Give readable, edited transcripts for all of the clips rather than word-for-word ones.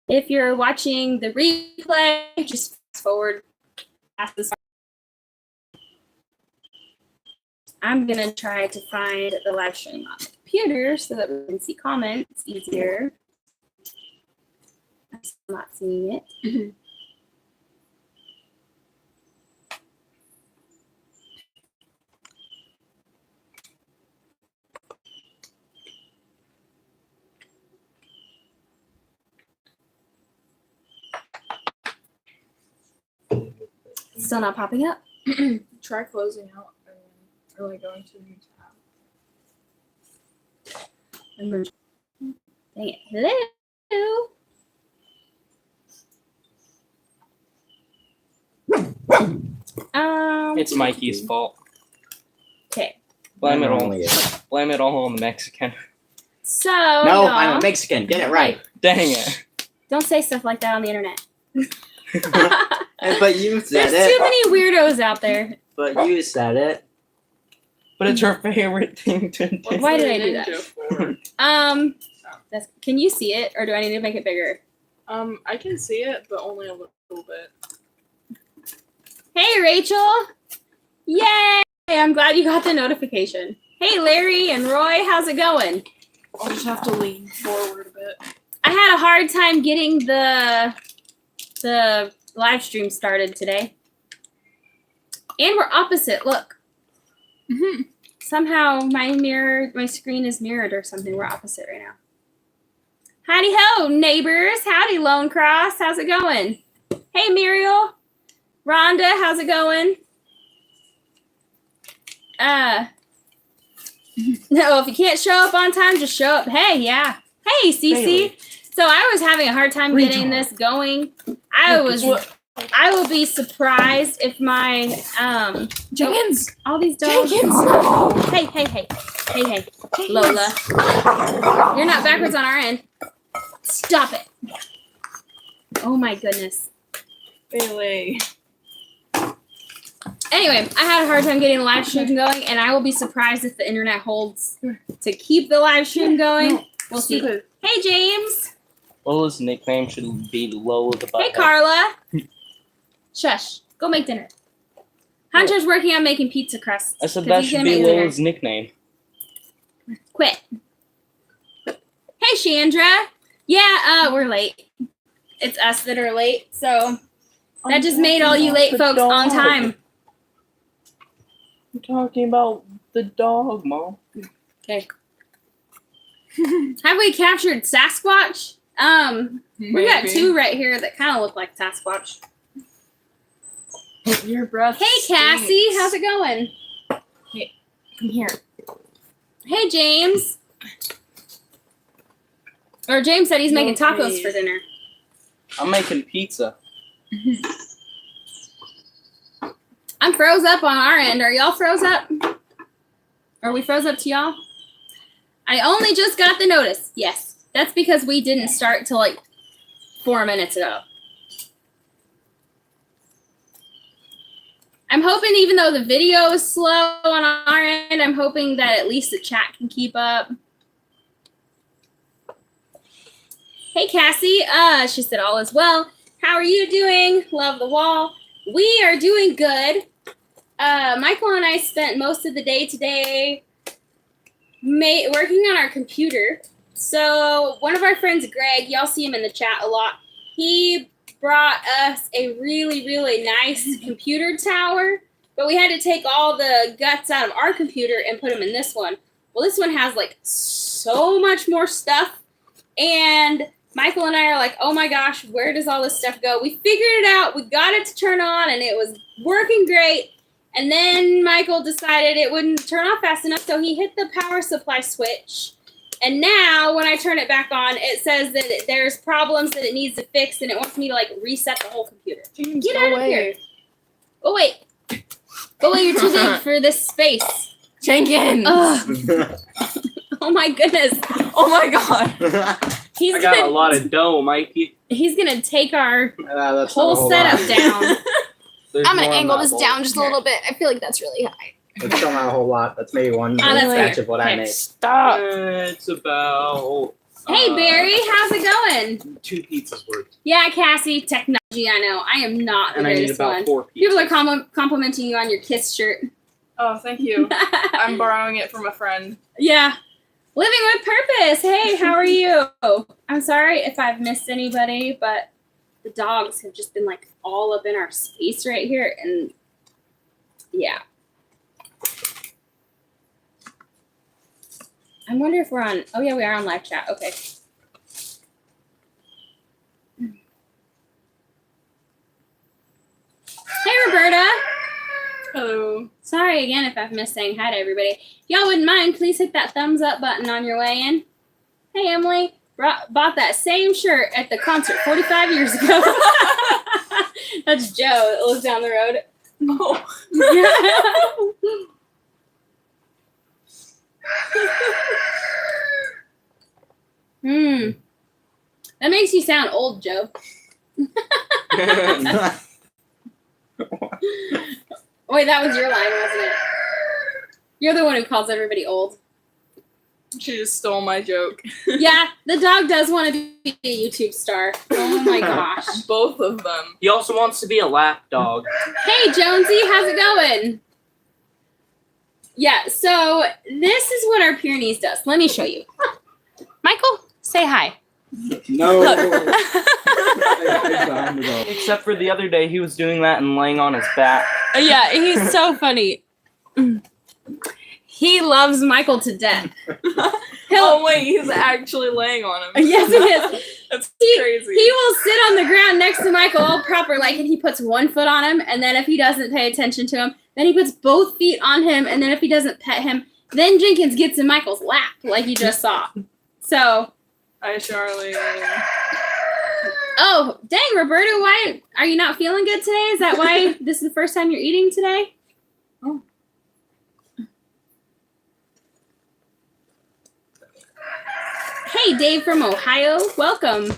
If you're watching the replay, just fast forward past this. I'm going to try to find the live stream on the computer so that we can see comments easier. I'm still not seeing it. Still not popping up. Try closing out and really going to a new tab. Dang it. Hello. It's Mikey's fault. Okay. Blame it all on the Mexican. So No, I'm a Mexican. Get it right. Dang it. Don't say stuff like that on the internet. But you said There's it. too many weirdos out there. But you said it. But it's her favorite thing to do. Why did I do that? Can you see it, or do I need to make it bigger? I can see it, but only a little bit. Hey, Rachel! Yay! I'm glad you got the notification. Hey, Larry and Roy, how's it going? I'll just have to lean forward a bit. I had a hard time getting the live stream started today. And we're opposite, look. Mm-hmm. Somehow my screen is mirrored or something. We're opposite right now. Howdy ho, neighbors. Howdy, Lone Cross. How's it going? Hey, Muriel. Rhonda, how's it going? No, if you can't show up on time, just show up. Hey, yeah. Hey, Cece. So I was having a hard time getting this going. I will be surprised if my Jenkins! All these dogs. Jenkins! Hey, Lola. You're not backwards on our end. Stop it. Oh my goodness. Bailey. Anyway, I had a hard time getting the live stream going, and I will be surprised if the internet holds to keep the live stream going. We'll see. Hey, James. Lola's nickname should be Lola the Butthead. Hey, Carla. Shush. Go make dinner. Hunter's working on making pizza crusts. I said that should be Lola's nickname. Quit. Hey, Chandra. Yeah, we're late. It's us that are late, so that just made all you late folks on time. I'm talking about the dog, Mom. Okay. Have we captured Sasquatch? We got two right here that kind of look like Sasquatch. Your breath. Hey, Cassie, stinks. how's it going? Hey, come here. Hey, James. Or James said he's making tacos for dinner. I'm making pizza. I'm froze up on our end. Are y'all froze up? Are we froze up to y'all? I only just got the notice. Yes. That's because we didn't start till like 4 minutes ago. I'm hoping, even though the video is slow on our end, I'm hoping that at least the chat can keep up. Hey, Cassie. She said all is well. How are you doing? Love the wall. We are doing good. Michael and I spent most of the day today working on our computer. So one of our friends, Greg, y'all see him in the chat a lot. He brought us a really, really nice computer tower, but we had to take all the guts out of our computer and put them in this one. Well, this one has like so much more stuff, and Michael and I are like, oh my gosh, where does all this stuff go? We figured it out. We got it to turn on, and it was working great. And then Michael decided it wouldn't turn off fast enough, so he hit the power supply switch. And now, when I turn it back on, it says that there's problems that it needs to fix, and it wants me to, like, reset the whole computer. Get out of here. Oh, wait. Oh, wait, you're too big for this space. Jenkins! Oh, my goodness. Oh, my God. I got a lot of dough, Mikey. He's going to take our That's whole setup down. There's I'm going to more angle on this that down bowl. just a little bit. I feel like that's really high. It's still not a whole lot. That's maybe one that's batch fair. of what I Okay. made. Stop. It's about Hey, Barry, how's it going? 2 pizzas worth. Yeah, Cassie, technology, I know. I am not the And I need greatest about one. 4 pizzas. People are complimenting you on your Kiss shirt. Oh, thank you. I'm borrowing it from a friend. Yeah. Living with purpose. Hey, how are you? I'm sorry if I've missed anybody, but the dogs have just been like all up in our space right here. And yeah. I wonder if we're on. Oh, yeah, we are on live chat. Okay. Hey, Roberta. Hello. Sorry again if I've missed saying hi to everybody. If y'all wouldn't mind, please hit that thumbs up button on your way in. Hey, Emily. Bought that same shirt at the concert 45 years ago. That's Joe that lives down the road. Oh. That makes you sound old, Joe. Wait, that was your line, wasn't it? You're the one who calls everybody old. She just stole my joke. Yeah, the dog does want to be a YouTube star. Oh my gosh. Both of them. He also wants to be a lap dog. Hey, Jonesy, how's it going? Yeah, so this is what our Pyrenees does. Let me show you. Michael, say hi. No. Except for the other day, he was doing that and laying on his back. Yeah, he's so funny. He loves Michael to death. Oh wait, he's actually laying on him. Yes, he is. That's He crazy. will sit on the ground next to Michael all proper, like, and he puts one foot on him, and then if he doesn't pay attention to him, then he puts both feet on him, and then if he doesn't pet him, then Jenkins gets in Michael's lap, like you just saw. So. Hi, Charlie. Oh, dang, Roberta, why are you not feeling good today? Is that why this is the first time you're eating today? Oh. Hey, Dave from Ohio. Welcome.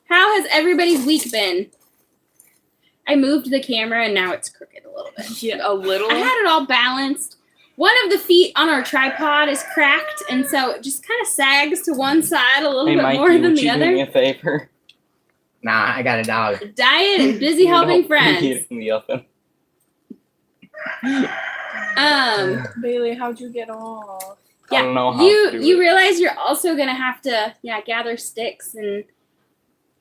How has everybody's week been? I moved the camera and now it's crooked a little bit. Yeah, a little. I had it all balanced. One of the feet on our tripod is cracked, and so it just kind of sags to one side a little Hey, bit Mikey, more than would the you do me other. a favor? Nah, I got a dog. Diet and busy helping No, friends. eat it in the oven. Bailey, how'd you get off? I don't know how you to do you it. realize you're also gonna have to gather sticks and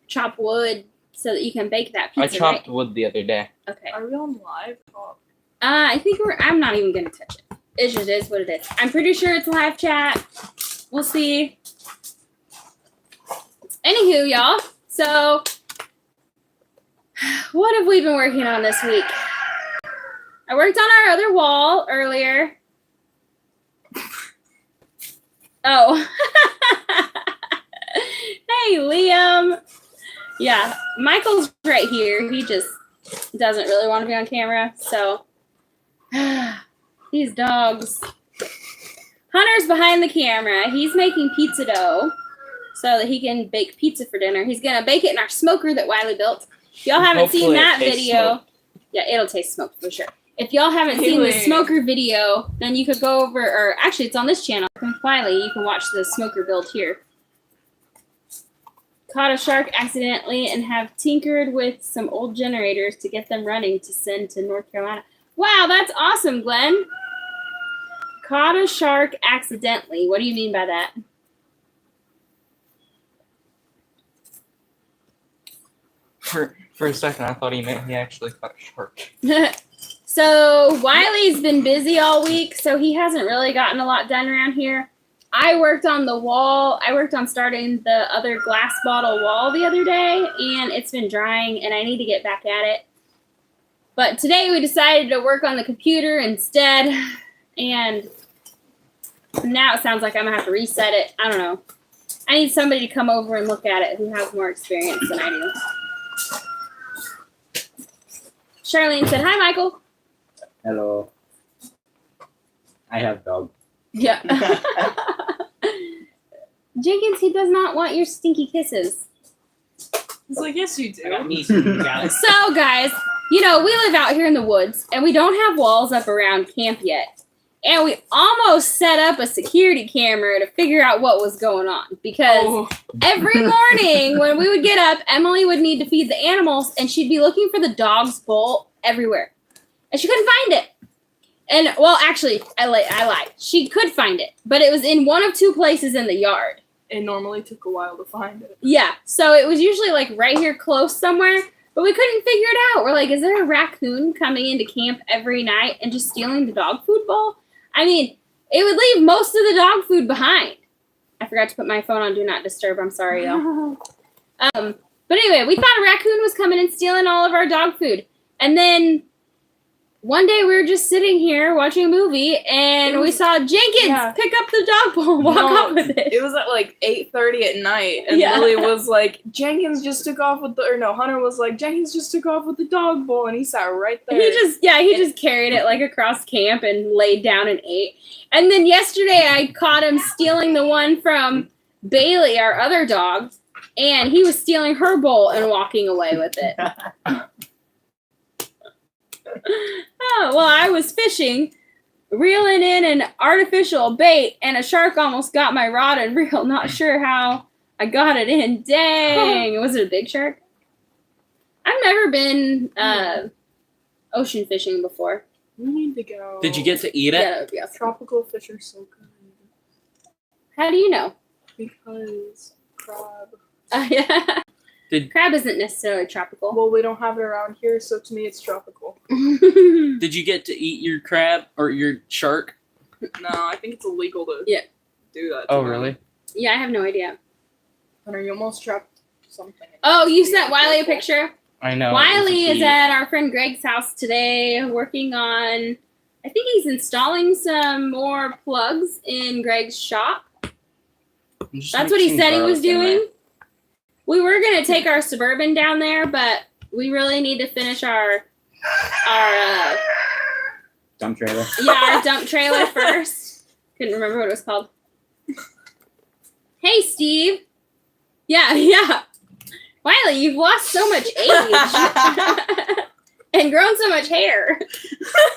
chop wood so that you can bake that I pizza. chopped wood the other day. Right? Okay. Are we on live talk? I think I'm not even gonna touch it. It just is what it is. I'm pretty sure it's live chat. We'll see. Anywho, y'all. So, what have we been working on this week? I worked on our other wall earlier. Oh. Hey, Liam. Yeah, Michael's right here. He just doesn't really want to be on camera, so these dogs. Hunter's behind the camera. He's making pizza dough so that he can bake pizza for dinner. He's going to bake it in our smoker that Wiley built. If y'all haven't seen Hopefully it that tastes video, smoked. yeah, it'll taste smoked for sure. If y'all haven't seen the Haley. smoker video, then you could go over, or actually it's on this channel, with Wiley. You can watch the smoker build here. Caught a shark accidentally and have tinkered with some old generators to get them running to send to North Carolina. Wow, that's awesome, Glenn. Caught a shark accidentally. What do you mean by that? For a second, I thought he meant he actually caught a shark. So Wiley's been busy all week, so he hasn't really gotten a lot done around here. I worked on the wall. I worked on starting the other glass bottle wall the other day, and it's been drying, and I need to get back at it. But today we decided to work on the computer instead, and now it sounds like I'm going to have to reset it. I don't know. I need somebody to come over and look at it who has more experience than I do. Charlene said, hi, Michael. Hello. I have dog. Yeah. Jenkins, he does not want your stinky kisses. He's like, yes, you do. I got me some guys. So, guys, you know, we live out here in the woods, and we don't have walls up around camp yet. And we almost set up a security camera to figure out what was going on. Because every morning when we would get up, Emily would need to feed the animals, and she'd be looking for the dog's bowl everywhere. And she couldn't find it. And, well, actually, I lied. She could find it, but it was in one of two places in the yard. It normally took a while to find it. Yeah, so it was usually, like, right here close somewhere, but we couldn't figure it out. We're like, is there a raccoon coming into camp every night and just stealing the dog food bowl? I mean, it would leave most of the dog food behind. I forgot to put my phone on Do Not Disturb. I'm sorry, y'all. But anyway, we thought a raccoon was coming and stealing all of our dog food. And then one day we were just sitting here watching a movie, and we saw Jenkins pick up the dog bowl and walk up with it. It was at like 8:30 at night, and Lily was like, Jenkins just took off with Hunter was like, Jenkins just took off with the dog bowl, and he sat right there. He just carried it like across camp and laid down and ate. And then yesterday I caught him stealing the one from Bailey, our other dog, and he was stealing her bowl and walking away with it. Oh, well, I was fishing, reeling in an artificial bait, and a shark almost got my rod and reel. Not sure how I got it in. Dang. Was it a big shark? I've never been ocean fishing before. We need to go. Did you get to eat it? Yeah, that would be awesome. Tropical fish are so good. How do you know? Because crab. Yeah. Crab isn't necessarily tropical. Well, we don't have it around here, so to me it's tropical. Did you get to eat your crab or your shark? No, I think it's illegal to do that. Oh, really? Yeah, I have no idea. Hunter, you almost trapped something. Oh, you sent Wiley a picture? I know. Wiley is at our friend Greg's house today working on, I think he's installing some more plugs in Greg's shop. That's what he said he was doing. We were going to take our Suburban down there, but we really need to finish our dump trailer. Yeah, our dump trailer first. Couldn't remember what it was called. Hey, Steve. Yeah. Wiley, you've lost so much age and grown so much hair.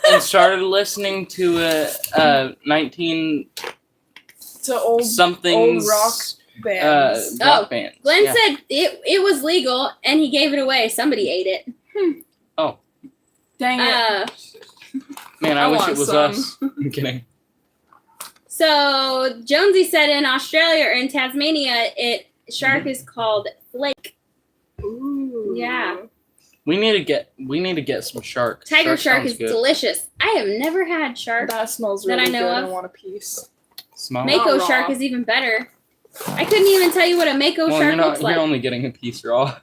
And started listening to 19 to old rock bands. Rock bands. Glenn said it was legal and he gave it away. Somebody ate it. Oh. Dang it. Man, I wish it was us. I'm kidding. So Jonesy said in Australia or in Tasmania, shark is called flake. Ooh. Yeah. We need to get some shark. Tiger shark is delicious. I have never had shark. That smells really good. I want a piece. Mako shark is even better. I couldn't even tell you what a Mako shark looks like. You're only getting a piece raw.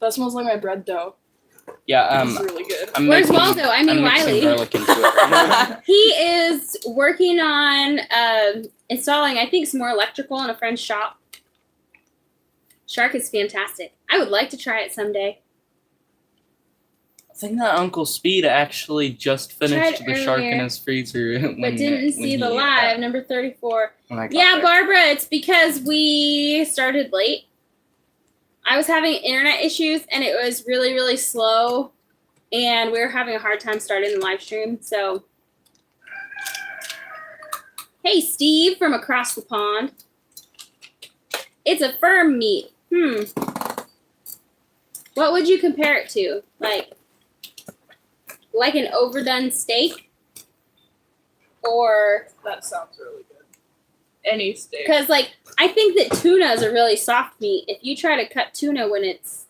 That smells like my bread dough. Yeah, it's really good. Where's Waldo? I mean Wiley. Garlic into it right He is working on installing, I think, some more electrical in a friend's shop. Shark is fantastic. I would like to try it someday. I think that Uncle Speed actually just finished the shark in his freezer. But didn't see the live, number 34. Yeah, Barbara, it's because we started late. I was having internet issues, and it was really, really slow, and we were having a hard time starting the live stream, so. Hey, Steve from across the pond. It's a firm meat. What would you compare it to? Like an overdone steak? Or... That sounds really good. Any steak. Because, I think that tuna is a really soft meat. If you try to cut tuna when it's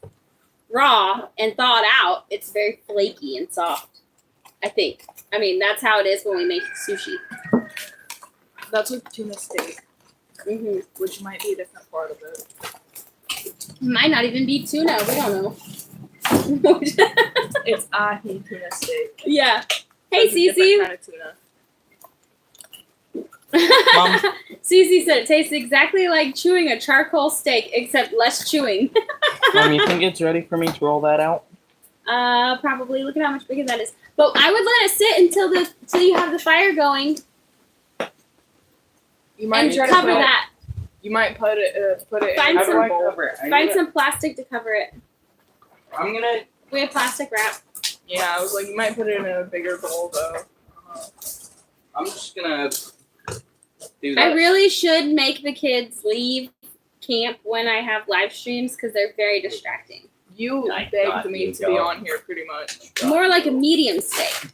raw and thawed out, it's very flaky and soft. I think. I mean, that's how it is when we make sushi. That's with tuna steak. Mm-hmm. Which might be a different part of it. Might not even be tuna. We don't know. It's ahi tuna steak. Yeah. Hey, Cece. Kind of tuna. Mom. Cece said it tastes exactly like chewing a charcoal steak, except less chewing. Mom, you think it's ready for me to roll that out? Probably. Look at how much bigger that is. But I would let it sit until you have the fire going. You might and cover that. You might put it Find some plastic to cover it. I'm gonna. We have plastic wrap. Yeah, I was like, you might put it in a bigger bowl though. I'm just gonna do that. I really should make the kids leave camp when I have live streams because they're very distracting. You I begged got me you, to be go. on here pretty much. More like a medium steak.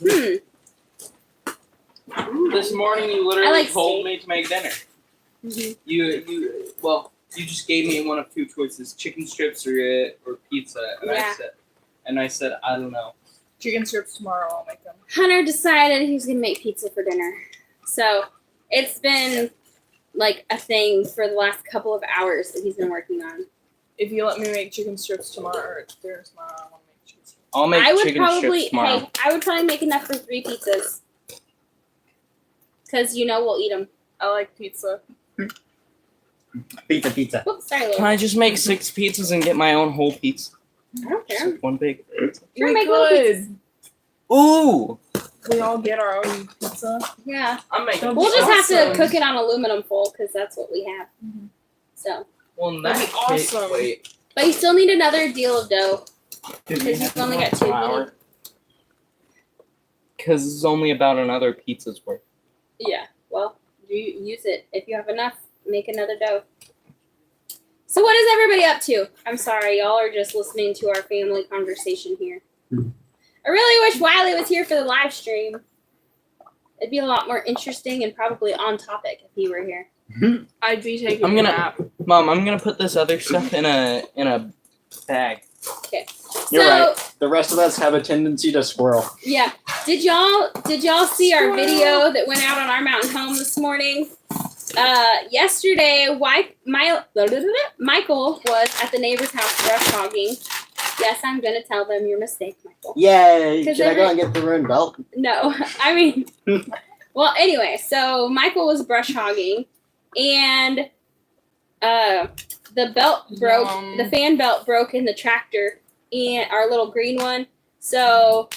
This morning you literally I like told steak. me to make dinner. Mhm. You just gave me one of two choices: chicken strips or pizza, and Yeah. I said I don't know. Chicken strips tomorrow, I'll make them. Hunter decided he was going to make pizza for dinner. So it's been like a thing for the last couple of hours that he's been working on. If you let me make chicken strips tomorrow or dinner tomorrow, I want to make chicken strips. I'll make I would chicken probably, strips tomorrow. I would probably make enough for 3 pizzas. Because we'll eat them. I like pizza. Pizza. Oops, sorry, Can Lou. I just make 6 pizzas and get my own whole pizza? I don't Just care. like one big pizza. Sure, We make little could. Ooh! We all get our own pizza. Yeah. I'm making. We'll just have to Awesome. cook it on aluminum foil because that's what we have. Mhm. So, Well, in That'd that be case, awesome. wait. but you still need another deal of dough because you've only got 2. Flour. Because it's only about another pizza's worth. Yeah. Well, you use it. If you have enough, make another dough. So what is everybody up to? I'm sorry, y'all are just listening to our family conversation here. I really wish Wiley was here for the live stream. It'd be a lot more interesting and probably on topic if he were here. I'd be taking I'm a gonna- nap. Mom, I'm gonna put this other stuff in a bag. You're So right. The rest of us have a tendency to squirrel. yeah, did y'all see our video that went out on our mountain home this morning? Yesterday, Michael was at the neighbor's house brush hogging. Yes, I'm gonna tell them your mistake, Michael. Yay! 'Cause Should I go and get the ruined belt? No, I mean, well, anyway, so Michael was brush hogging, and the belt broke, Yum. the fan belt broke in the tractor, and our little green one. So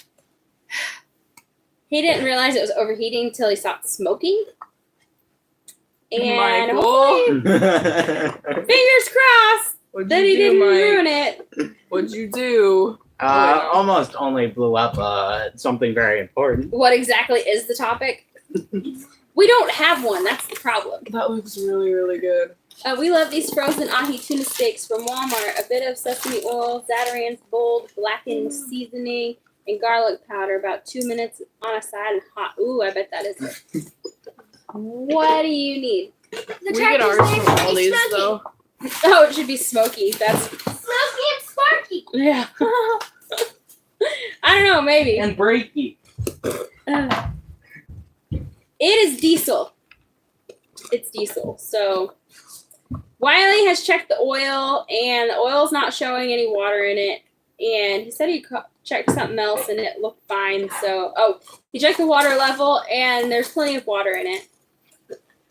he didn't realize it was overheating until he stopped smoking. And Michael. hopefully, fingers crossed What'd that you he do, didn't Mike? ruin it. What'd you do? Almost only blew up something very important. What exactly is the topic? We don't have one. That's the problem. That looks really, really good. We love these frozen ahi tuna steaks from Walmart. A bit of sesame oil, Zatarain's bold blackened seasoning, and garlic powder. About 2 minutes on a side and hot. Ooh, I bet that is it. What do you need? We get ours from Aldi's though. Oh, it should be smoky. That's Smoky and sparky. yeah. I don't know. Maybe. And breaky. It is diesel. It's diesel. So Wiley has checked the oil, and the oil's not showing any water in it. And he said he checked something else, and it looked fine. So, he checked the water level, and there's plenty of water in it.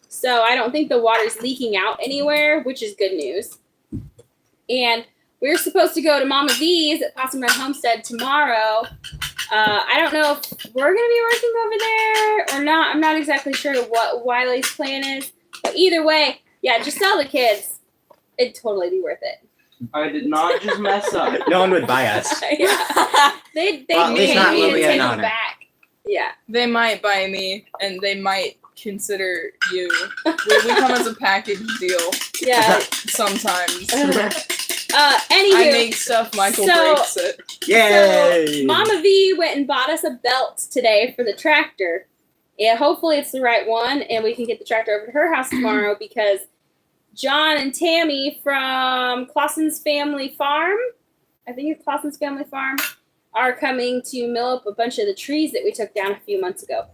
So I don't think the water's leaking out anywhere, which is good news. And we're supposed to go to Mama V's at Possum Run Homestead tomorrow. I don't know if we're going to be working over there or not. I'm not exactly sure what Wiley's plan is. But either way, yeah, just tell the kids. It'd totally be worth it. I did not just mess up. No one would buy us. Yeah. They Well, at least pay not me and Lily take and them Honor. back. Yeah. They might buy me, and they might consider you. We come as a package deal Yeah. sometimes. Anywho. I make stuff, Michael so- breaks it. Yay! So, Mama V went and bought us a belt today for the tractor. Yeah, hopefully it's the right one, and we can get the tractor over to her house tomorrow because John and Tammy from Clausen's Family Farm, I think it's Clausen's Family Farm, are coming to mill up a bunch of the trees that we took down a few months ago.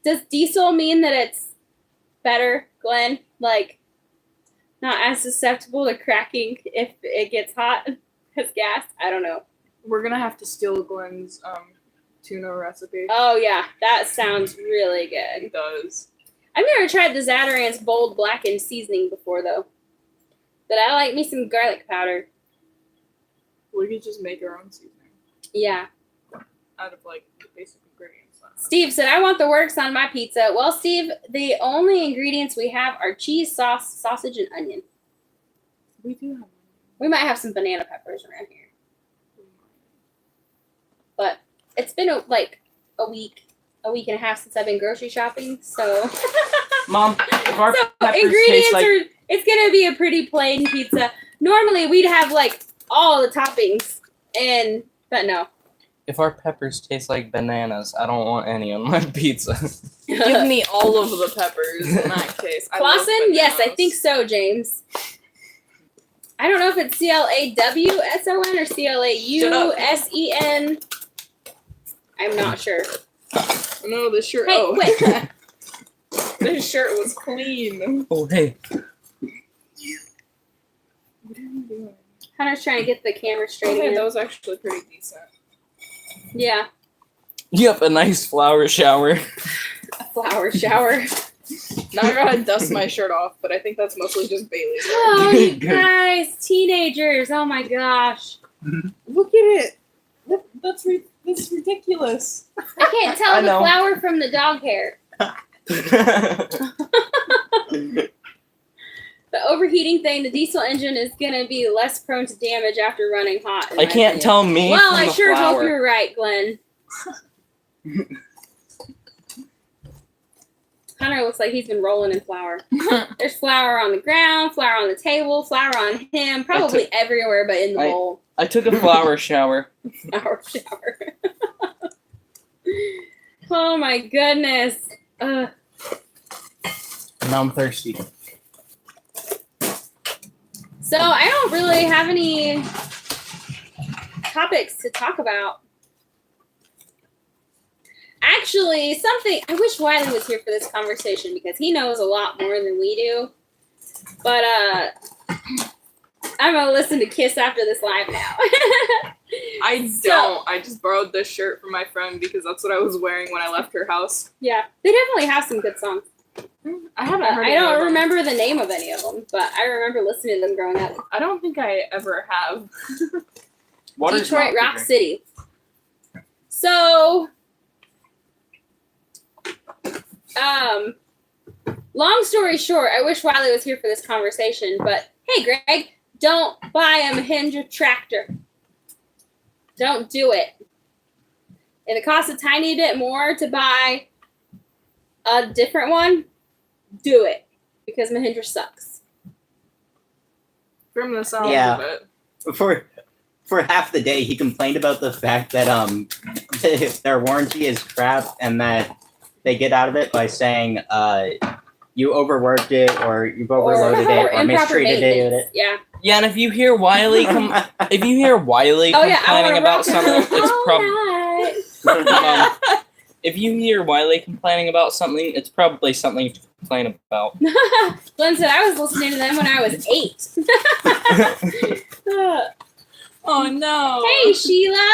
Does diesel mean that it's better, Glenn? Like, not as susceptible to cracking if it gets hot as gas? I don't know. We're gonna have to steal Glenn's tuna recipe. Oh, yeah. That sounds really good. It does. I've never tried the Zatarain's bold blackened seasoning before, though. But I like me some garlic powder. We could just make our own seasoning Yeah. out of like the basic ingredients. Steve said, I want the works on my pizza. Well, Steve, the only ingredients we have are cheese, sauce, sausage, and onion. We do have. We might have some banana peppers around here. it's been a week and a half since I've been grocery shopping. So, Mom, if our so peppers ingredients taste like are. It's gonna be a pretty plain pizza. Normally we'd have like all the toppings, but no. if our peppers taste like bananas, I don't want any on my pizza. Give me all of the peppers in that case. I love Clausen? Yes, I bananas. think so, James. I don't know if it's CLAWSON or CLAUSEN. I'm not sure. No, this shirt. Hey, oh, wait. this shirt was clean. Oh, hey. What are you doing? Hunter's trying to get the camera straight Okay, again. that was actually pretty decent. Yeah, Yep, a nice flower shower. a flower shower. Now I gotta dust my shirt off, but I think that's mostly just Bailey's. Oh, you Good. guys, teenagers! Oh my gosh, Look at it. That's ridiculous. I can't tell I the know. flower from the dog hair. The overheating thing, the diesel engine is gonna be less prone to damage after running hot. in I my can't opinion. tell me Well, from I the sure hope flower. you're right, Glenn. Hunter looks like he's been rolling in flour. There's flour on the ground, flour on the table, flour on him, probably everywhere but in the bowl. I took a flower shower. Flour shower. Oh my goodness. Now I'm thirsty. So I don't really have any topics to talk about. Actually, I wish Wiley was here for this conversation because he knows a lot more than we do. But I'm gonna listen to Kiss after this live now. I So- don't. I just borrowed this shirt from my friend because that's what I was wearing when I left her house. Yeah, they definitely have some good songs. I haven't heard I any of don't them. remember the name of any of them, but I remember listening to them growing up. I don't think I ever have. Water's Detroit not Rock good. City. So, long story short, I wish Wiley was here for this conversation, but hey, Greg, don't buy a Mahindra tractor. Don't do it. If it costs a tiny bit more to buy a different one, do it. Because Mahindra sucks. From the sound Yeah. of it. For half the day, he complained about the fact that their warranty is crap and that they get out of it by saying you overworked it or you've overloaded it or improper mistreated maintenance. it. Yeah. Yeah, and if you hear Wiley complaining Oh yeah, I wanna about rock something, it it's all probably night. if you hear Wiley complaining about something, it's probably something to complain about. Glenn said I was listening to them when I was 8. Oh no. Hey Sheila,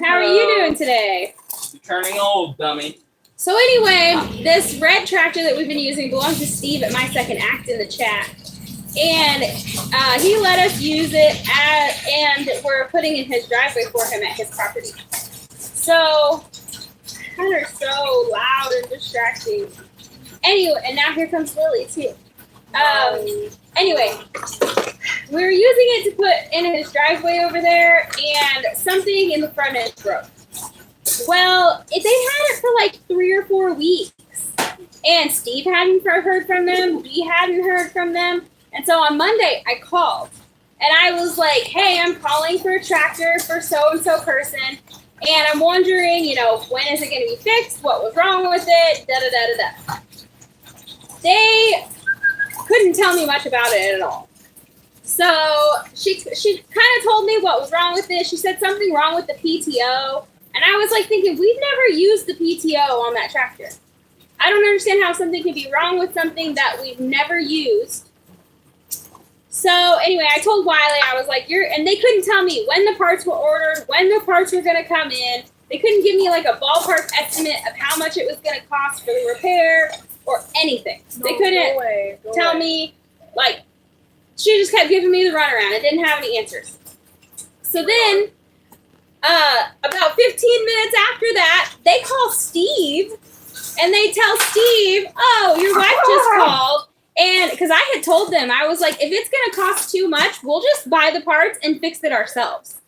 how are you doing today? You're turning old, dummy. So anyway, this red tractor that we've been using belongs to Steve at My Second Act in the chat, and he let us use it and we're putting in his driveway for him at his property. So Hunter's so loud and distracting. Anyway, and now here comes Lily too. Anyway, we were using it to put in his driveway over there, and something in the front end broke. Well, they had it for like 3 or 4 weeks, and Steve hadn't heard from them, we hadn't heard from them, and so on Monday I called, and I was like, hey, I'm calling for a tractor for so-and-so person, and I'm wondering, when is it going to be fixed, what was wrong with it, da-da-da-da-da. They couldn't tell me much about it at all. So she kind of told me what was wrong with it. She said something wrong with the PTO. And I was like thinking, we've never used the PTO on that tractor. I don't understand how something can be wrong with something that we've never used. So anyway, I told Wiley, I was like, and they couldn't tell me when the parts were ordered, when the parts were going to come in. They couldn't give me like a ballpark estimate of how much it was going to cost for the repair or anything. They couldn't tell me, like, she just kept giving me the runaround. I didn't have any answers. So then, about 15 minutes after that, they call Steve, and they tell Steve, oh, your wife just called. And because I had told them, I was like, if it's going to cost too much, we'll just buy the parts and fix it ourselves.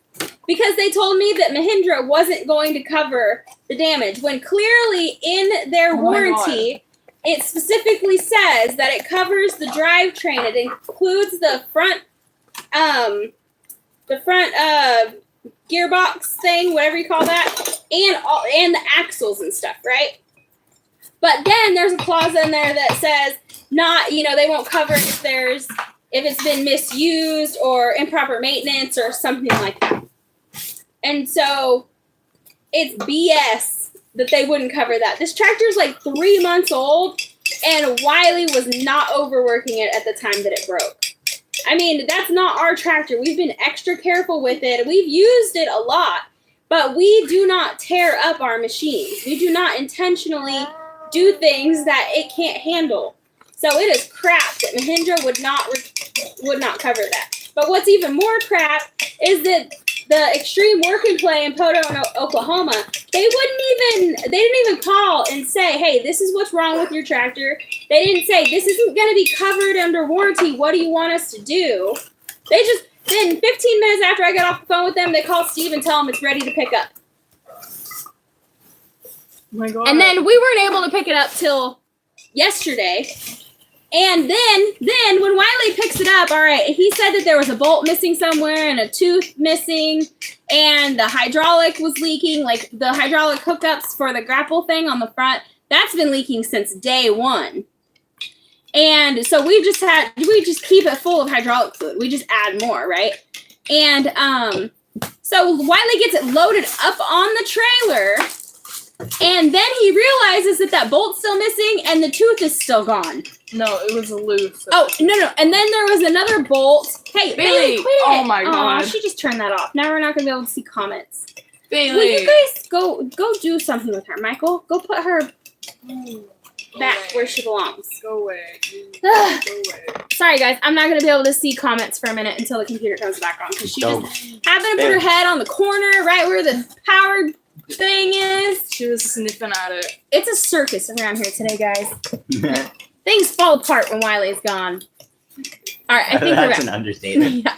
because they told me that Mahindra wasn't going to cover the damage when clearly in their warranty it specifically says that it covers the drivetrain. It includes the front gearbox thing, whatever you call that, and the axles and stuff, right? But then there's a clause in there that says they won't cover if it's been misused or improper maintenance or something like that. And so it's BS that they wouldn't cover that. This tractor's like 3 months old, and Wiley was not overworking it at the time that it broke. I mean, that's not our tractor. We've been extra careful with it. We've used it a lot, but we do not tear up our machines. We do not intentionally do things that it can't handle. So it is crap that Mahindra would not cover that. But what's even more crap is that the Extreme Work and Play in Poto, Oklahoma, they didn't even call and say, hey, this is what's wrong with your tractor. They didn't say, this isn't going to be covered under warranty. What do you want us to do? Then 15 minutes after I got off the phone with them, they called Steve and tell him it's ready to pick up. Oh my God. And then we weren't able to pick it up till yesterday. And then when Wiley picks it up, all right, he said that there was a bolt missing somewhere and a tooth missing, and the hydraulic was leaking, like the hydraulic hookups for the grapple thing on the front. That's been leaking since day one. And so we just keep it full of hydraulic fluid. We just add more, right? And so Wiley gets it loaded up on the trailer, and then he realizes that bolt's still missing and the tooth is still gone. No, it was loose. Oh, no. And then there was another bolt. Hey, Bailey, quit it. Oh my God. Aw, she just turned that off. Now we're not going to be able to see comments. Bailey. Will you guys go do something with her, Michael? Go put her back where she belongs. Go away. Go away. Sorry, guys. I'm not going to be able to see comments for a minute until the computer comes back on, because she just happened to put her head on the corner right where the power thing is. She was sniffing at it. It's a circus around here today, guys. Things fall apart when Wiley's gone. All right, I think that's an understatement. Yeah.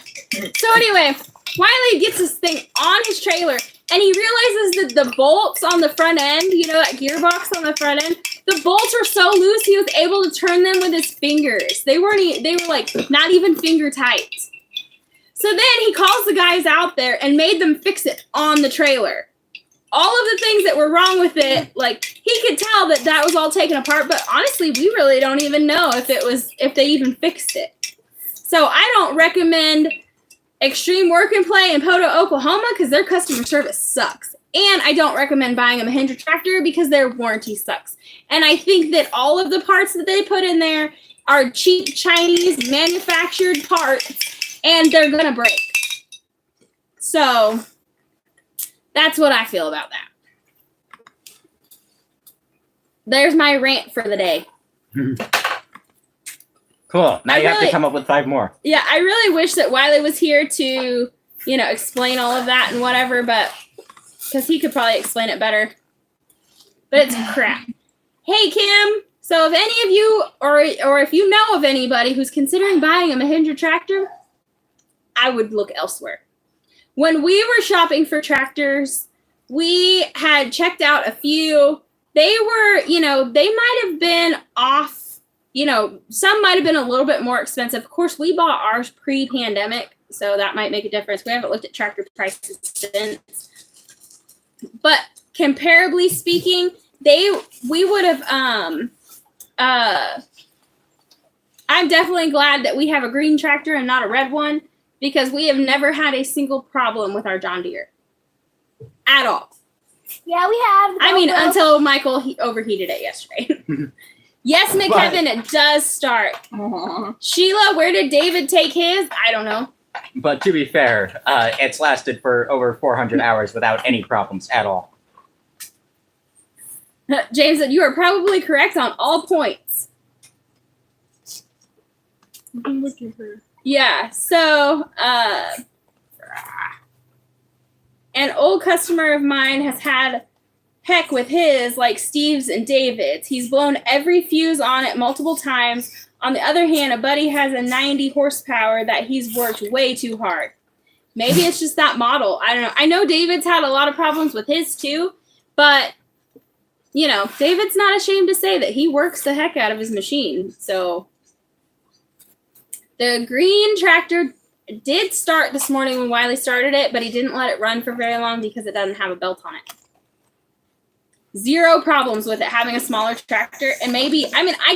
So anyway, Wiley gets this thing on his trailer, and he realizes that the bolts on the front end, that gearbox on the front end, the bolts are so loose he was able to turn them with his fingers. They were like not even finger tight. So then he calls the guys out there and made them fix it on the trailer. All of the things that were wrong with it, like, he could tell that was all taken apart, but honestly, we really don't even know if they even fixed it. So I don't recommend Extreme Work and Play in Poto, Oklahoma, because their customer service sucks. And I don't recommend buying a Mahindra tractor because their warranty sucks. And I think that all of the parts that they put in there are cheap Chinese manufactured parts, and they're going to break. So that's what I feel about that. There's my rant for the day. Cool. Now you have to come up with 5 more. Yeah, I really wish that Wiley was here to, explain all of that and whatever, but because he could probably explain it better. But it's crap. Hey, Kim. So if any of you, or if you know of anybody who's considering buying a Mahindra tractor, I would look elsewhere. When we were shopping for tractors, we had checked out a few. They were, they might have been off, some might have been a little bit more expensive. Of course, we bought ours pre-pandemic, so that might make a difference. We haven't looked at tractor prices since. But comparably speaking, we would have, I'm definitely glad that we have a green tractor and not a red one, because we have never had a single problem with our John Deere. At all. Yeah, we have. I mean, until Michael overheated it yesterday. Yes, McKevin, it does start. Aww. Sheila, where did David take his? I don't know. But to be fair, it's lasted for over 400 hours without any problems at all. James said, you are probably correct on all points. I'm looking for. Yeah, so an old customer of mine has had heck with his, like Steve's and David's. He's blown every fuse on it multiple times. On the other hand, a buddy has a 90 horsepower that he's worked way too hard. Maybe it's just that model. I don't know. I know David's had a lot of problems with his too, but you know, David's not ashamed to say that he works the heck out of his machine. So the green tractor did start this morning when Wiley started it, but he didn't let it run for very long because it doesn't have a belt on it. Zero problems with it having a smaller tractor. And maybe, I mean, I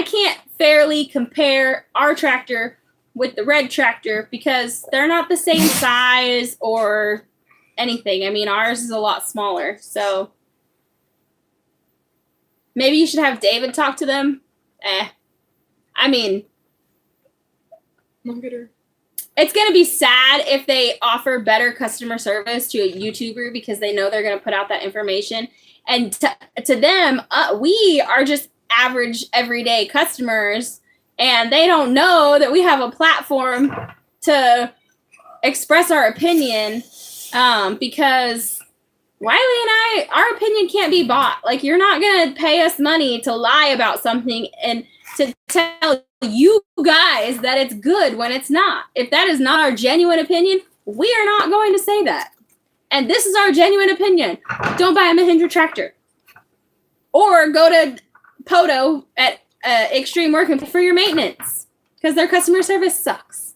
can't fairly compare our tractor with the red tractor because they're not the same size or anything. I mean, ours is a lot smaller. So maybe you should have David talk to them. I mean, look at her. It's going to be sad if they offer better customer service to a YouTuber because they know they're going to put out that information. And to them, we are just average everyday customers, and they don't know that we have a platform to express our opinion because Wiley and our opinion can't be bought. Like, you're not going to pay us money to lie about something and to tell you guys that it's good when it's not. If that is not our genuine opinion, we are not going to say that. And this is our genuine opinion. Don't buy a Mahindra tractor. Or go to Poto at Extreme Workin for your maintenance because their customer service sucks.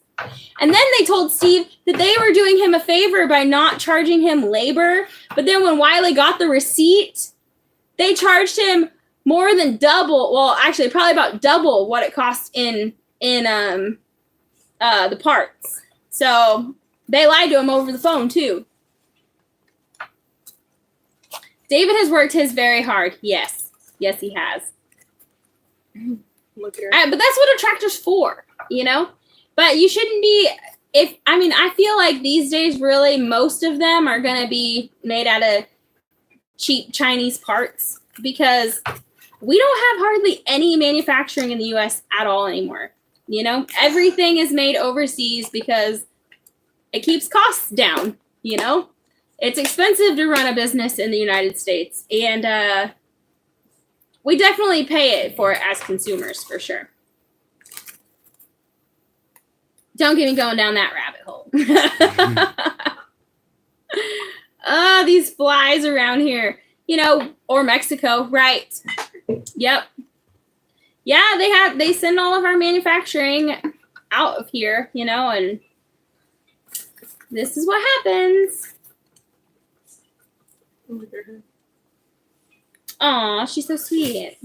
And then they told Steve that they were doing him a favor by not charging him labor. But then when Wiley got the receipt, they charged him more than double. Well, actually, probably about double what it cost in the parts. So they lied to him over the phone too. David has worked his very hard. Yes, he has. Look at her. But that's what a tractor's for, you know. But you shouldn't be. I feel like these days, really, most of them are going to be made out of cheap Chinese parts because we don't have hardly any manufacturing in the U.S. at all anymore. You know, everything is made overseas because it keeps costs down. You know, it's expensive to run a business in the United States, and we definitely pay it for it as consumers for sure. Don't get me going down that rabbit hole. Oh, these flies around here, you know, or Mexico, right? Yep. Yeah, they send all of our manufacturing out of here, you know, and this is what happens. Look at her. Aw, she's so sweet.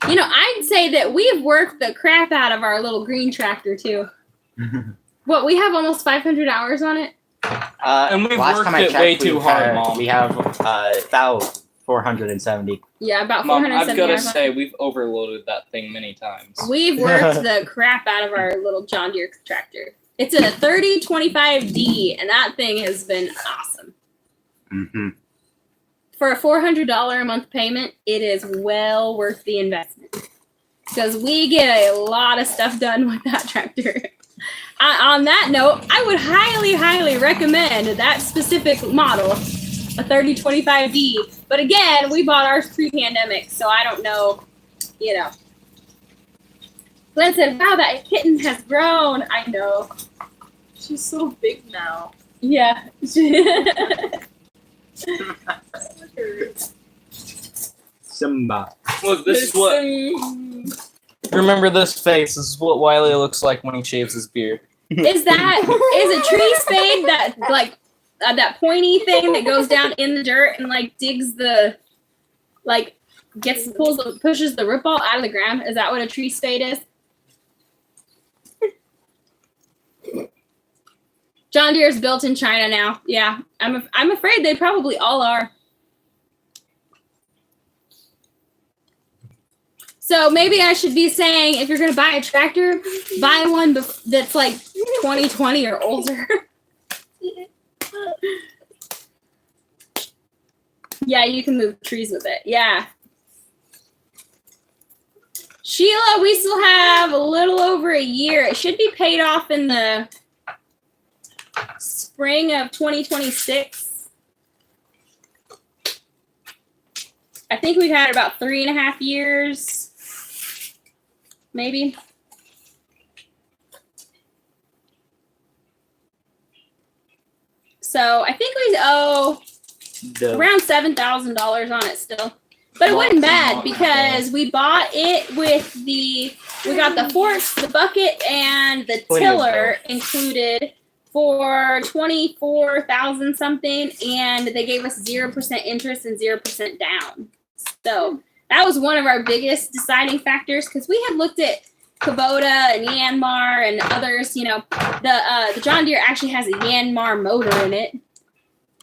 You know, I'd say that we've worked the crap out of our little green tractor too. What, we have almost 500 hours on it? And we've last worked time I it checked, way too hard, Mom. We have about 470. Yeah, about Mom, 470 I've got to hours on it. say, we've overloaded that thing many times. We've worked the crap out of our little John Deere tractor. It's a 3025D, and that thing has been awesome. Mm-hmm. For a $400 a month payment, it is well worth the investment because we get a lot of stuff done with that tractor. On that note, I would highly, highly recommend that specific model, a 3025D. But again, we bought ours pre-pandemic, so I don't know, you know. Glenn said, wow, that kitten has grown. I know. She's so big now. Yeah. Simba. Look, this is what. Remember this face. This is what Wiley looks like when he shaves his beard. Is a tree spade that like that pointy thing that goes down in the dirt and like digs the like pushes the root ball out of the ground? Is that what a tree spade is? John Deere is built in China now. Yeah, I'm afraid they probably all are. So maybe I should be saying, if you're going to buy a tractor, buy one that's like 2020 or older. Yeah, you can move trees with it. Yeah. Sheila, we still have a little over a year. It should be paid off in the spring of 2026. I think we've had about 3.5 years. Maybe. So I think we owe around $7,000 on it still. But it wasn't bad because we bought it with we got the forks, the bucket, and the tiller included for $24,000 something, and they gave us 0% interest and 0% down. So that was one of our biggest deciding factors because we had looked at Kubota and Yanmar and others. You know, the John Deere actually has a Yanmar motor in it.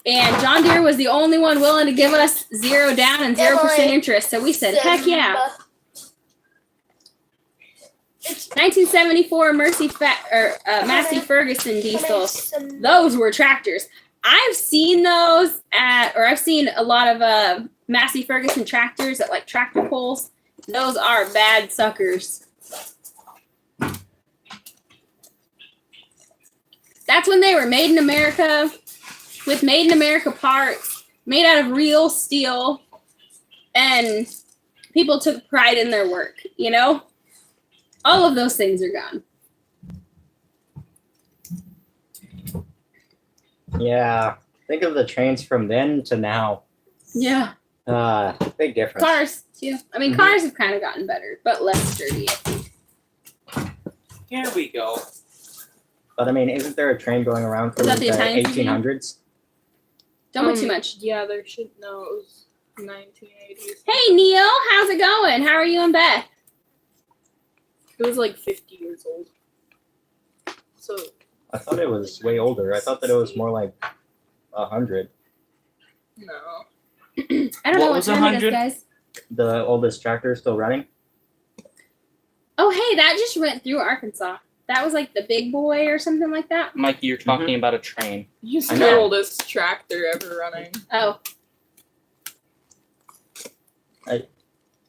And John Deere was the only one willing to give us 0 down and 0% interest. So we said, heck yeah. 1974 Massey Ferguson diesels. Those were tractors. I've seen those I've seen a lot of Massey Ferguson tractors at like tractor pulls. Those are bad suckers. That's when they were made in America. With made in America parts, made out of real steel, and people took pride in their work, you know? All of those things are gone. Yeah. Think of the trains from then to now. Yeah. Big difference. Cars, too. I mean, cars have kind of gotten better, but less sturdy, I think. Here we go. But I mean, isn't there a train going around from that the the Italian 1800s? Don't put too much. Yeah, there should no. It was 1980s. Hey, Neil, how's it going? How are you and Beth? It was like 50 years old. So I thought it was way older. I thought that it was more like 100. no. I don't know What what was time it is, 100? guys. The oldest tractor is still running. Oh, hey, that just went through Arkansas. That was like the big boy or something like that. Mikey, you're talking about a train. You I said know. the oldest tractor ever running. Oh,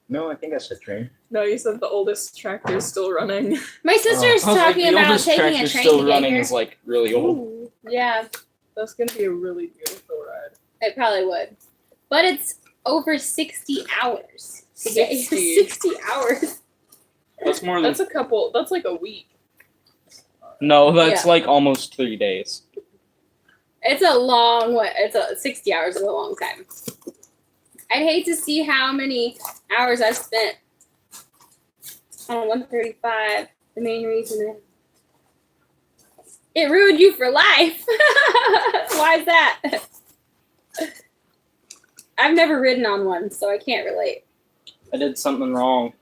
No, I think that's a train. No, you said the oldest tractor is still running. my sister's I was like, talking the about oldest taking a tractor train still to get running here. is like really old. Ooh, yeah, That's gonna be a really beautiful ride. it probably would. But it's over 60 hours to get here. 60. 60 hours. That's more than That's a couple. That's like a week. no. That's Yeah. like almost 3 days. It's a long way. 60 hours is a long time. I'd hate to see how many hours I've spent on 135. The main reason it ruined you for life. Why is that? I've never ridden on one, so I can't relate. I did something wrong.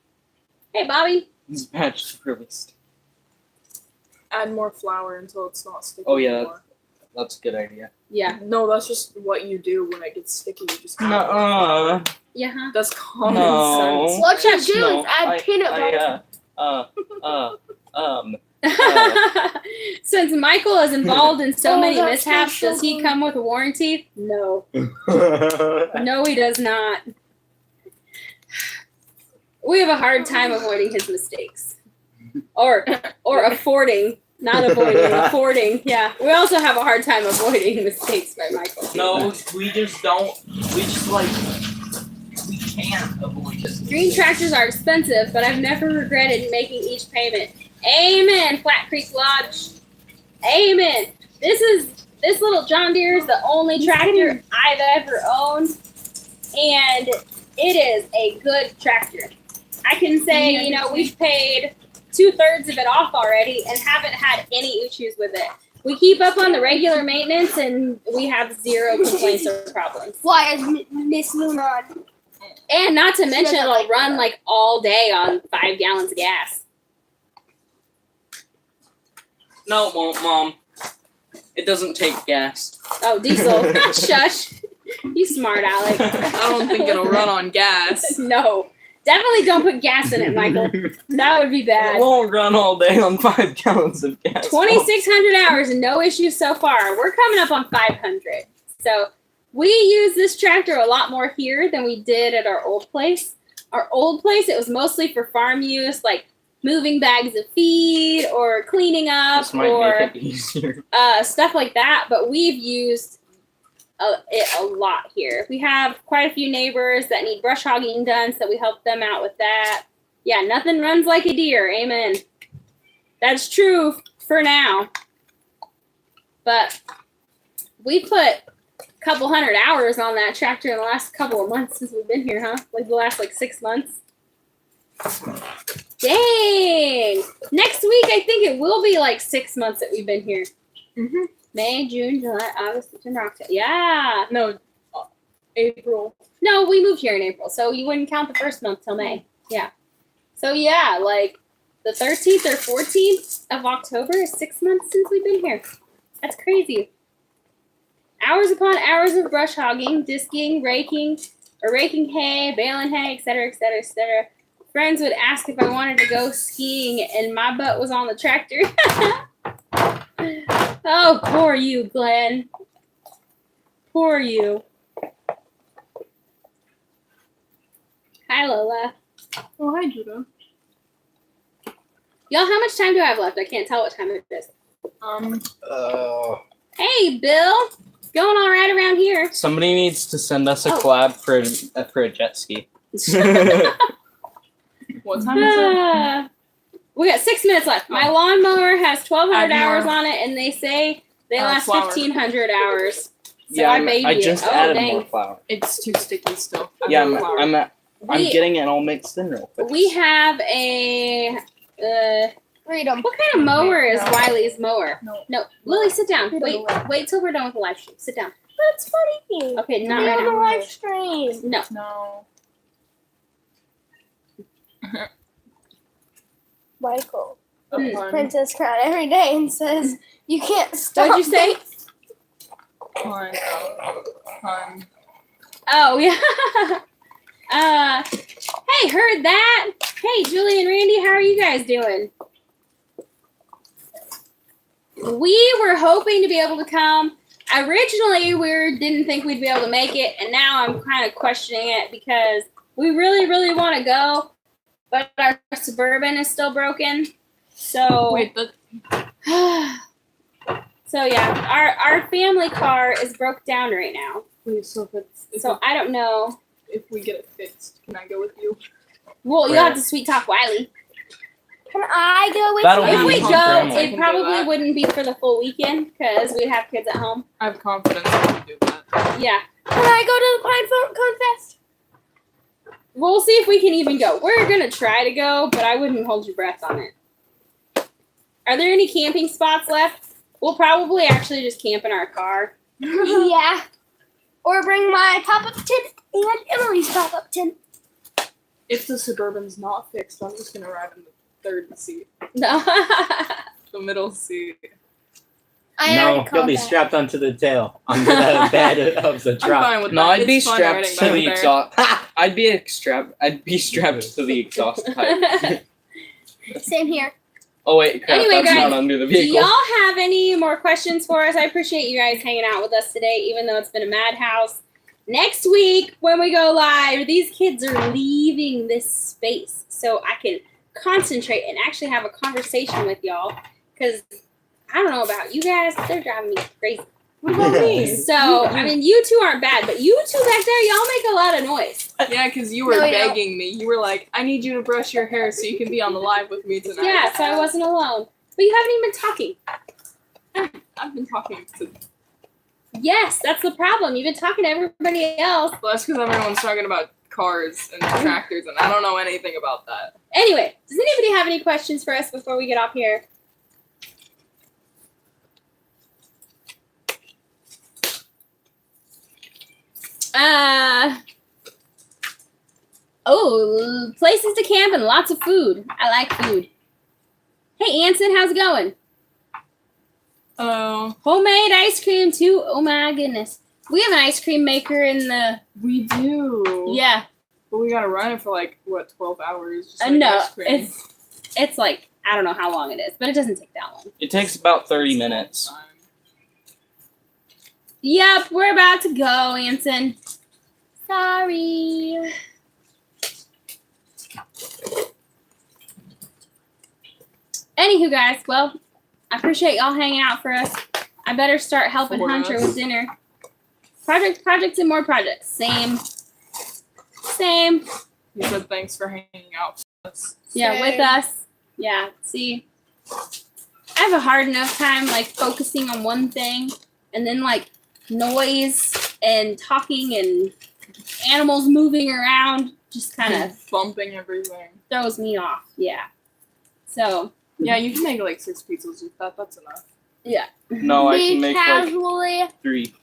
Hey, Bobby. This batch is released. Add more flour until it's not sticky. Oh, yeah. anymore. That's a good idea. Yeah. No, that's just what you do when it gets sticky. You just add more Nuh-uh. flour. Yeah. Huh? That's common No. sense. What you do No, is add peanut butter. Since Michael is involved in so Oh, many that's mishaps, so does he good. come with a warranty? No. Oh, No, he does not. We have a hard time avoiding his mistakes. Or affording. Not avoiding, affording. Yeah. We also have a hard time avoiding mistakes by Michael. No, we just don't. We just like. We can't avoid it. Green tractors are expensive, but I've never regretted making each payment. Amen, Flat Creek Lodge. Amen. This little John Deere is the only tractor I've ever owned, and it is a good tractor. I can say, we've paid 2/3 of it off already and haven't had any issues with it. We keep up on the regular maintenance, and we have 0 complaints or problems. Why is Miss Luna on? And not to mention, doesn't it'll like run that. like all day on 5 gallons of gas. No, it won't, Mom. It doesn't take gas. Oh, diesel. Shush. You smart, Alex. I don't think it'll run on gas. No. Definitely don't put gas in it, Michael. That would be It bad. won't run all day on 5 gallons of gas. 2,600 hours and no issues so far. We're coming up on 500. So we use this tractor a lot more here than we did at our old place. Our old place, it was mostly for farm use, like moving bags of feed or cleaning up This might or make it easier. stuff like that. But we've used it a lot here. We have quite a few neighbors that need brush hogging done, so we help them out with that. Yeah, nothing runs like a deer. Amen. That's true for now. But we put a couple hundred hours on that tractor in the last couple of months since we've been here, huh? Like the last 6 months. Dang! Next week, I think it will be 6 months that we've been here. Mm-hmm. May, June, July, August, September, October. Yeah. No, April. No, we moved here in April, so you wouldn't count the first month till May. Yeah. So yeah, the 13th or 14th of October is 6 months since we've been here. That's crazy. Hours upon hours of brush hogging, disking, raking hay, baling hay, etc., etc., etc. Friends would ask if I wanted to go skiing, and my butt was on the tractor. Oh, poor you, Glenn. Poor you. Hi, Lola. Oh, hi, Judah. Y'all, how much time do I have left? I can't tell what time it is. Hey, Bill. Going all right around here. Somebody needs to send us a collab for a jet ski. What time is it? We got 6 minutes left. My lawnmower has 1,200 Add hours more. on it, and they say they last flour. 1,500 hours. So Yeah, I baby I just it. Oh, added dang. more flour. It's too sticky still. Yeah, Flour. I'm getting it all mixed in real quick. We have a Freedom. what kind of mower is No. Wiley's mower? No. Lily, sit down. Freedom. Wait till we're done with the live stream. Sit down. That's funny. Okay, not We're right on the now. live stream. No. No. Michael. Hmm. Pun. Princess Crown every day and says, you can't stop. What'd you say? Pun. Pun. Oh yeah. Hey, heard that? Hey, Julie and Randy, how are you guys doing? We were hoping to be able to come. Originally, we didn't think we'd be able to make it, and now I'm kind of questioning it because we really, really want to go, but our Suburban is still broken. So Wait, the so yeah, our family car is broke down right now. wait. So if So I don't know. if we get it fixed, can I go with you? Well, you'll Where? have to sweet talk Wiley. Can I go with That'll you? If be we fun go, for Emily. I it can do probably that. wouldn't be for the full weekend because we'd have kids at home. I have confidence I can do that. Yeah. Can I go to the Pine Cone Fest? We'll see if we can even go. We're going to try to go, but I wouldn't hold your breath on it. Are there any camping spots left? We'll probably actually just camp in our car. Yeah. Or bring my pop-up tent and Emily's pop-up tent. If the Suburban's not fixed, I'm just gonna ride in the third seat, No. the middle seat. I No, already you'll called be that. strapped onto the tail, onto the bed of the I'm truck. fine with No, that. I'd be It's fun strapped riding to back the there. exhaust. I'd be strapped to the exhaust pipe. Same here. Oh wait, crap, Anyway, that's guys, not under the Do vehicle. y'all have any more questions for us? I appreciate you guys hanging out with us today, even though it's been a madhouse. Next week, when we go live, these kids are leaving this space so I can concentrate and actually have a conversation with y'all. Because I don't know about you guys, but they're driving me crazy. What about me? So, I mean, you two aren't bad, but you two back there, y'all make a lot of noise. Yeah, because you were No, we don't. begging me. You were like, I need you to brush your hair so you can be on the live with me tonight. Yeah, so I wasn't alone. But you haven't even been talking. I've been talking to. Yes, that's the problem. You've been talking to everybody else. Well, that's because everyone's talking about cars and tractors, and I don't know anything about that. Anyway, does anybody have any questions for us before we get off here? Places to camp and lots of food. I like food. Hey, Anson, how's it going? Oh, Homemade ice cream too. Oh my goodness. We have an ice cream maker in the we do. yeah. But we gotta run it for 12 hours? Just like No, ice cream. it's like I don't know how long it is, but it doesn't take that long. It takes about 30 minutes. Yep, we're about to go, Anson. Sorry. Anywho, guys, well, I appreciate y'all hanging out for us. I better start helping For Hunter us. with dinner. Projects, and more projects. Same. He said thanks for hanging out with us. Yeah, with us. Yeah, see, I have a hard enough time, focusing on one thing, and then, noise and talking and animals moving around just kind of bumping everything. throws me off. Yeah. So Yeah, you can make like 6 pizzas with that. That's enough. No, I Me can make like casually. 3.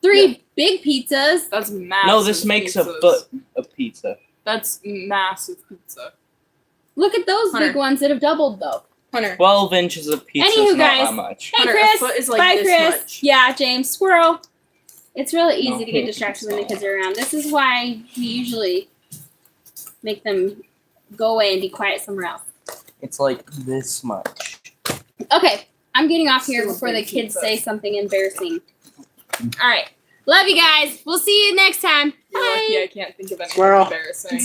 3 big pizzas. That's massive. No, this makes a pizzas. foot of pizza. That's massive pizza. Look at those Hunter. big ones that have doubled though. Hunter. 12 inches of pizza Anywho, is not guys. that much. Hey, Hunter, a Chris. foot is like Bye, this Chris. much. Yeah, James. Squirrel. It's really easy No, to get distracted when the kids are around. This is why we usually make them go away and be quiet somewhere else. It's like this much. Okay, I'm getting off here Still before the big kids pizza. say something embarrassing. All right. Love you guys. We'll see you next time. You're Bye. lucky I can't think of anything Squirrel. embarrassing.